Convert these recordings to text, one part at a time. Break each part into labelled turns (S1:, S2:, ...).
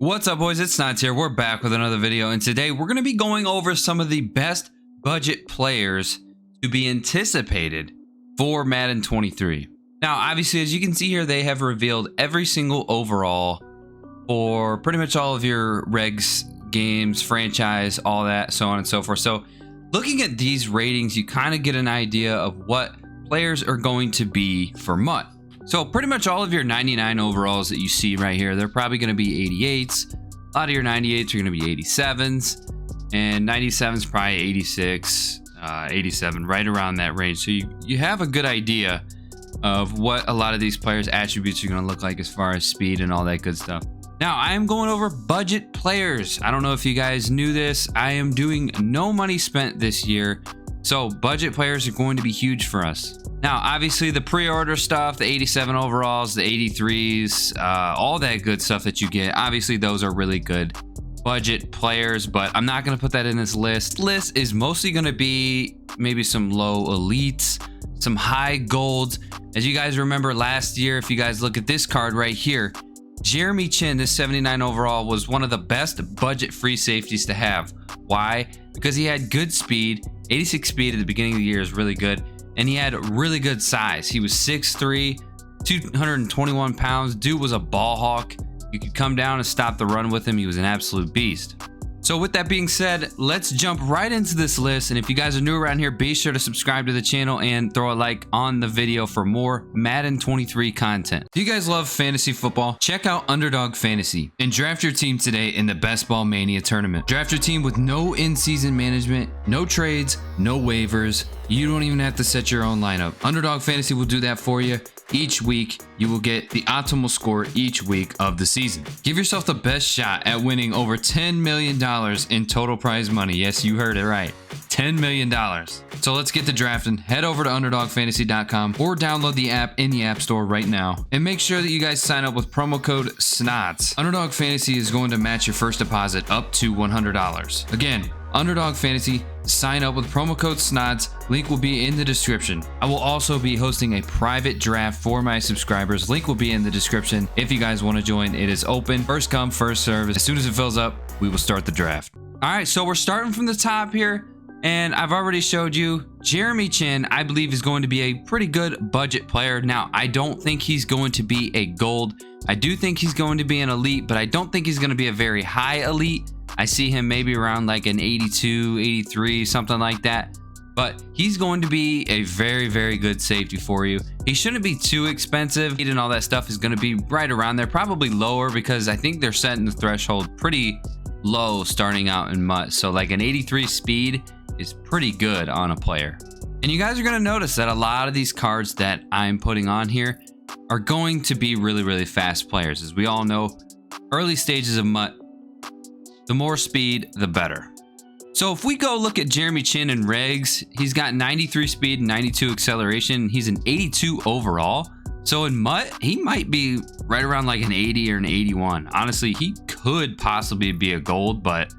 S1: What's up, boys? It's Snots here. We're back with another video, and today we're going to be going over some of the best budget players to be anticipated for Madden 23. Now, obviously, as you can see here, they have revealed every single overall for pretty much all of your regs, games, franchise, all that, so on and so forth. So, looking at these ratings, you kind of get an idea of what players are going to be for MUT. So pretty much all of your 99 overalls that you see right here, they're probably going to be 88s. A lot of your 98s are going to be 87s, and 97s probably 86, 87, right around that range. So you have a good idea of what a lot of these players' attributes are going to look like as far as speed and all that good stuff. Now, I am going over budget players. I don't know if you guys knew this. I am doing no money spent this year, so budget players are going to be huge for us. Now, obviously, the pre-order stuff, the 87 overalls, the 83s, all that good stuff that you get, obviously, those are really good budget players, but I'm not going to put that in this list. List is mostly going to be maybe some low elites, some high golds. As you guys remember last year, if you guys look at this card right here, Jeremy Chinn, this 79 overall, was one of the best budget free safeties to have. Why? Because he had good speed. 86 speed at the beginning of the year is really good. And he had really good size. He was 6'3", 221 pounds. Dude was a ball hawk. You could come down and stop the run with him. He was an absolute beast. So with that being said, let's jump right into this list. And if you guys are new around here, be sure to subscribe to the channel and throw a like on the video for more Madden 23 content. If you guys love fantasy football, check out Underdog Fantasy and draft your team today in the Best Ball Mania tournament. Draft your team with no in-season management, no trades, no waivers. You don't even have to set your own lineup. Underdog Fantasy will do that for you. Each week, you will get the optimal score each week of the season. Give yourself the best shot at winning over $10 million in total prize money. Yes, you heard it right. $10 million. So let's get to drafting. Head over to underdogfantasy.com or download the app in the App Store right now. And make sure that you guys sign up with promo code SNOTS. Underdog Fantasy is going to match your first deposit up to $100. Again, Underdog Fantasy, sign up with promo code SNOTS. Link will be in the description. I will also be hosting a private draft for my subscribers. Link will be in the description if you guys want to join. It is open. First come, first serve. As soon as it fills up, we will start the draft. All right, so we're starting from the top here. And I've already showed you Jeremy Chinn, I believe, is going to be a pretty good budget player. Now, I don't think he's going to be a gold. I do think he's going to be an elite, but I don't think he's going to be a very high elite. I see him maybe around like an 82, 83, something like that. But he's going to be a very, very good safety for you. He shouldn't be too expensive. And all that stuff is going to be right around there, probably lower, because I think they're setting the threshold pretty low starting out in MUT. So like an 83 speed is pretty good on a player. And you guys are going to notice that a lot of these cards that I'm putting on here are going to be really, really fast players. As we all know, early stages of MUT, the more speed, the better. So if we go look at Jeremy Chinn in regs, he's got 93 speed and 92 acceleration. He's an 82 overall. So in MUT, he might be right around like an 80 or an 81. Honestly, he could possibly be a gold, but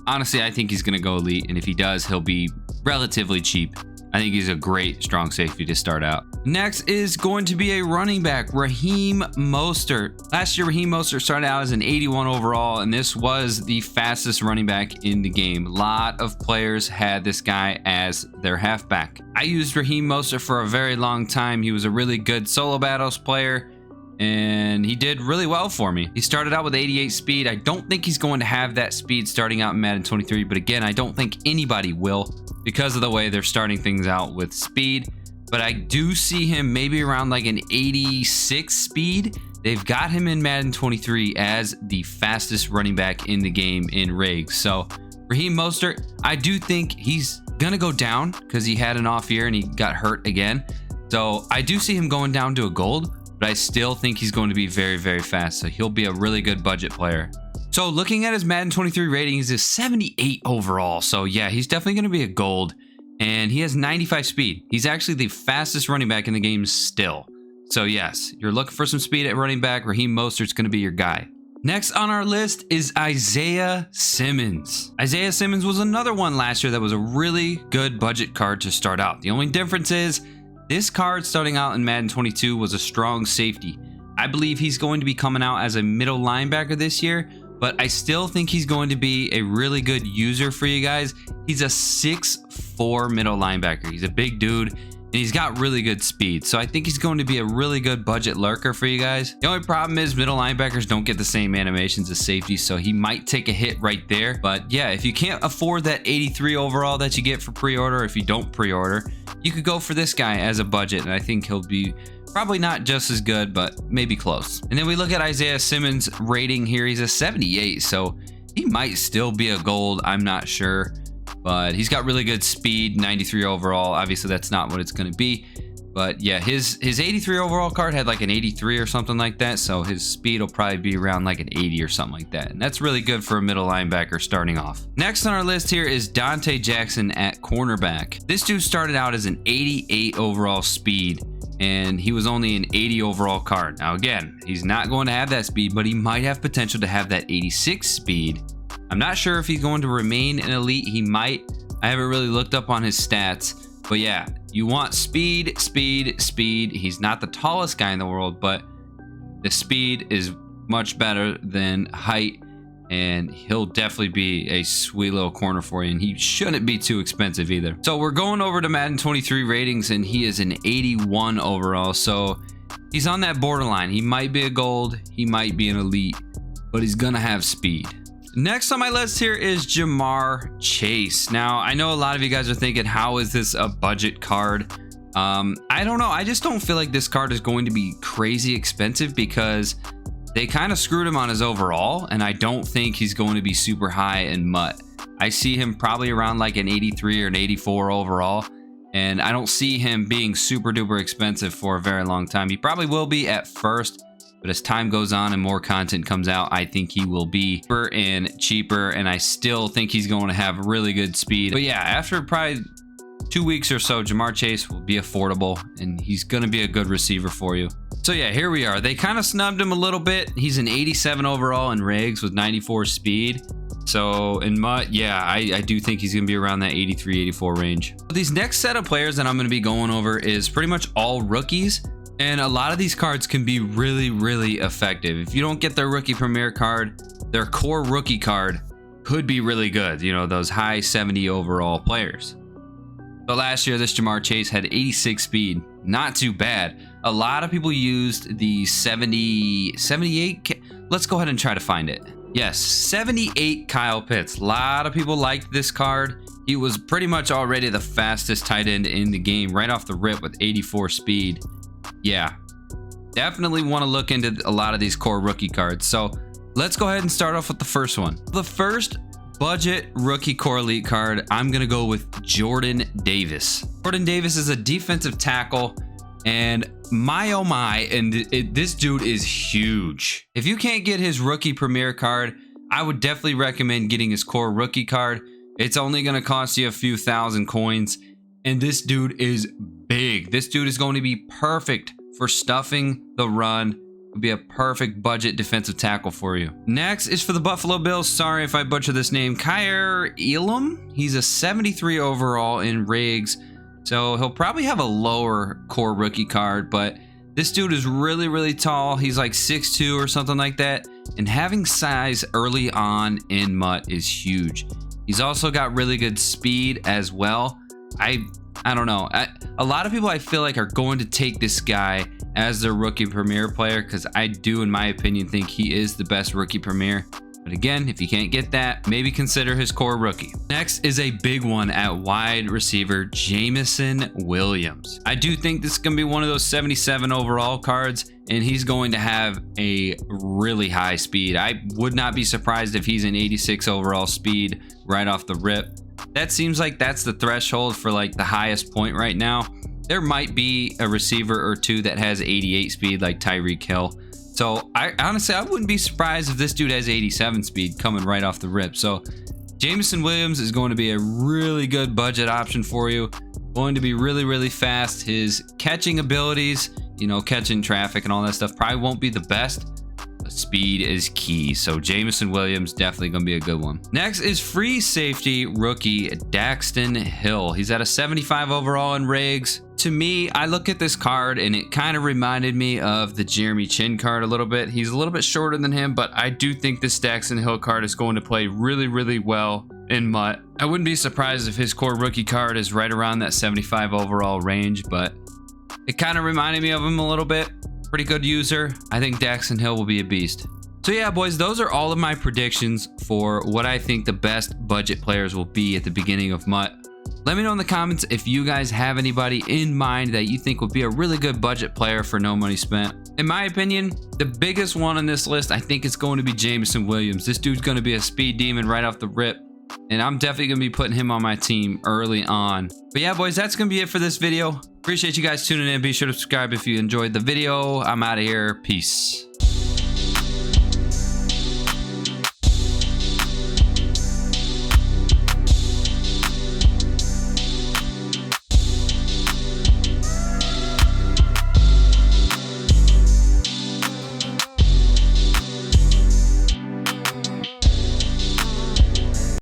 S1: honestly, I think he's going to go elite. And if he does, he'll be relatively cheap. I think he's a great strong safety to start out. Next is going to be a running back, Raheem Mostert. Last year, Raheem Mostert started out as an 81 overall, and this was the fastest running back in the game. A lot of players had this guy as their halfback. I used Raheem Mostert for a very long time. He was a really good solo battles player, and he did really well for me. He started out with 88 speed. I don't think he's going to have that speed starting out in Madden 23, but again, I don't think anybody will because of the way they're starting things out with speed. But I do see him maybe around like an 86 speed. They've got him in Madden 23 as the fastest running back in the game in regs. So Raheem Mostert, I do think he's gonna go down because he had an off year and he got hurt again. So I do see him going down to a gold, but I still think he's going to be very, very fast. So he'll be a really good budget player. So looking at his Madden 23 rating, he's a 78 overall. So yeah, he's definitely going to be a gold. And he has 95 speed. He's actually the fastest running back in the game still. So yes, you're looking for some speed at running back, Raheem Mostert's going to be your guy. Next on our list is Isaiah Simmons. Isaiah Simmons was another one last year that was a really good budget card to start out. The only difference is this card starting out in Madden 22 was a strong safety. I believe he's going to be coming out as a middle linebacker this year, but I still think he's going to be a really good user for you guys. He's a 6'4" middle linebacker. He's a big dude, and he's got really good speed. So I think he's going to be a really good budget lurker for you guys. The only problem is middle linebackers don't get the same animations as safeties, so he might take a hit right there. But yeah, if you can't afford that 83 overall that you get for pre-order, if you don't pre-order, you could go for this guy as a budget, and I think he'll be probably not just as good, but maybe close. And then we look at Isaiah Simmons' rating here. He's a 78, so he might still be a gold. I'm not sure. But he's got really good speed, 93 overall. Obviously, that's not what it's going to be. But yeah, his 83 overall card had like an 83 or something like that. So his speed will probably be around like an 80 or something like that. And that's really good for a middle linebacker starting off. Next on our list here is Dante Jackson at cornerback. This dude started out as an 88 overall speed, and he was only an 80 overall card. Now again, he's not going to have that speed, but he might have potential to have that 86 speed. I'm not sure if he's going to remain an elite. He might. I haven't really looked up on his stats. But yeah, you want speed, speed, speed. He's not the tallest guy in the world, but the speed is much better than height. And he'll definitely be a sweet little corner for you. And he shouldn't be too expensive either. So we're going over to Madden 23 ratings, and he is an 81 overall. So he's on that borderline. He might be a gold. He might be an elite, but he's going to have speed. Next on my list here is Jamar Chase. Now, I know a lot of you guys are thinking, how is this a budget card? I don't know. I just don't feel like this card is going to be crazy expensive because they kind of screwed him on his overall, and I don't think he's going to be super high in MUT. I see him probably around like an 83 or an 84 overall, and I don't see him being super duper expensive for a very long time. He probably will be at first, but as time goes on and more content comes out, I think he will be cheaper, and I still think he's going to have really good speed. But yeah, after probably 2 weeks or so, Jamar Chase will be affordable, and he's going to be a good receiver for you. So yeah, here we are. They kind of snubbed him a little bit. He's an 87 overall in rigs with 94 speed. So in MUT, yeah, I do think he's going to be around that 83, 84 range. These next set of players that I'm going to be going over is pretty much all rookies. And a lot of these cards can be really, really effective. If you don't get their rookie premier card, their core rookie card could be really good. You know, those high 70 overall players. But last year, this Jamar Chase had 86 speed. Not too bad. A lot of people used the 78. Let's go ahead and try to find it. Yes, 78 Kyle Pitts. A lot of people liked this card. He was pretty much already the fastest tight end in the game right off the rip with 84 speed. Yeah, definitely want to look into a lot of these core rookie cards. So let's go ahead and start off with the first one. The first budget rookie core elite card, I'm going to go with Jordan Davis. Jordan Davis is a defensive tackle, and my oh my, and this dude is huge. If you can't get his rookie premier card, I would definitely recommend getting his core rookie card. It's only going to cost you a few thousand coins, and this dude is big. This dude is going to be perfect for stuffing the run. Would be a perfect budget defensive tackle for you. Next is for the Buffalo Bills. Sorry if I butcher this name. Kyer Elam. He's a 73 overall in rigs, so he'll probably have a lower core rookie card, but this dude is really, really tall. He's like 6'2" or something like that, and having size early on in MUT is huge. He's also got really good speed as well. I don't know. A lot of people I feel like are going to take this guy as their rookie premier player because I do, in my opinion, think he is the best rookie premier. But again, if you can't get that, maybe consider his core rookie. Next is a big one at wide receiver, Jameson Williams. I do think this is going to be one of those 77 overall cards, and he's going to have a really high speed. I would not be surprised if he's an 86 overall speed right off the rip. That seems like that's the threshold for like the highest point right now. There might be a receiver or two that has 88 speed like Tyreek Hill. So I honestly wouldn't be surprised if this dude has 87 speed coming right off the rip. So Jameson Williams is going to be a really good budget option for you. Going to be really, really fast. His catching abilities, you know, catching traffic and all that stuff probably won't be the best. Speed is key, so Jameson Williams definitely gonna be a good one. Next is free safety rookie Daxton Hill. He's at a 75 overall in rigs, to me, I look at this card and it kind of reminded me of the Jeremy Chinn card a little bit. He's a little bit shorter than him, but I do think this Daxton Hill card is going to play really, really well in MUT. I wouldn't be surprised if his core rookie card is right around that 75 overall range, but it kind of reminded me of him a little bit. Pretty good user. I think Daxton Hill will be a beast. So yeah, boys, those are all of my predictions for what I think the best budget players will be at the beginning of MUT. Let me know in the comments if you guys have anybody in mind that you think would be a really good budget player for no money spent. In my opinion, the biggest one on this list, I think it's going to be Jameson Williams. This dude's going to be a speed demon right off the rip, and I'm definitely going to be putting him on my team early on. But yeah, boys, that's going to be it for this video. Appreciate you guys tuning in. Be sure to subscribe if you enjoyed the video. I'm out of here. Peace.